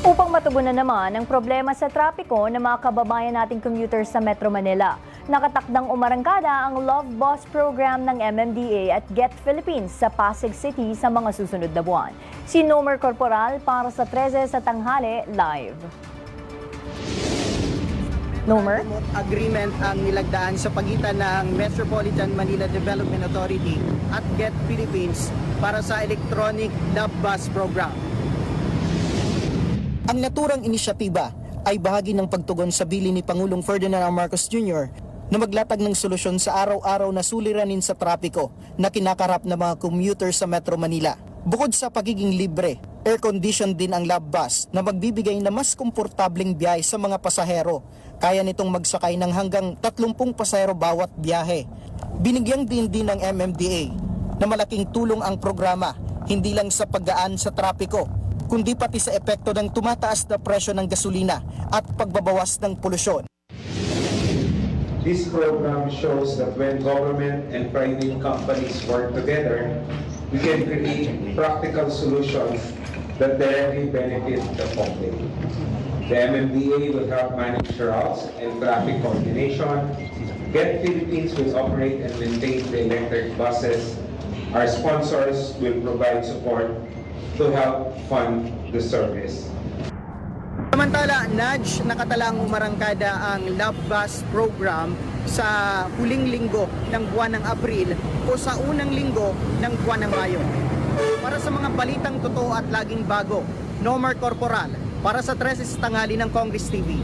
Upang matugunan naman ang problema sa trapiko ng mga kababayan nating commuters sa Metro Manila, nakatakdang umarangkada ang Love Bus program ng MMDA at Get Philippines sa Pasig City sa mga susunod na buwan. Si Nomer Corporal para sa 13 sa tanghali live. Nomer? Agreement ang nilagdaan sa pagitan ng Metropolitan Manila Development Authority at Get Philippines para sa Electronic Love Bus program. Ang naturang inisyatiba ay bahagi ng pagtugon sa bilin ni Pangulong Ferdinand R. Marcos Jr. na maglatag ng solusyon sa araw-araw na suliranin sa trapiko na kinakarap ng mga commuter sa Metro Manila. Bukod sa pagiging libre, air-conditioned din ang love bus na magbibigay na mas komportableng biyahe sa mga pasahero. Kaya nitong magsakay ng hanggang 30 pasahero bawat biyahe. Binigyang din ng MMDA na malaking tulong ang programa, hindi lang sa paggaan sa trapiko, kundi pati sa epekto ng tumataas na presyo ng gasolina at pagbabawas ng polusyon. This program shows that when government and private companies work together, we can create practical solutions that directly benefit the public. The MMDA will help manage routes and traffic coordination. Get Philippines will operate and maintain the electric buses. Our sponsors will provide support to help fund the service. Samantala, Nudge, nakatalang umarangkada ang Love Bus program sa huling linggo ng buwan ng Abril o sa unang linggo ng buwan ng Mayo. Para sa mga balitang totoo at laging bago, Nomer Corporal para sa 13 sa tanghali ng Congress TV.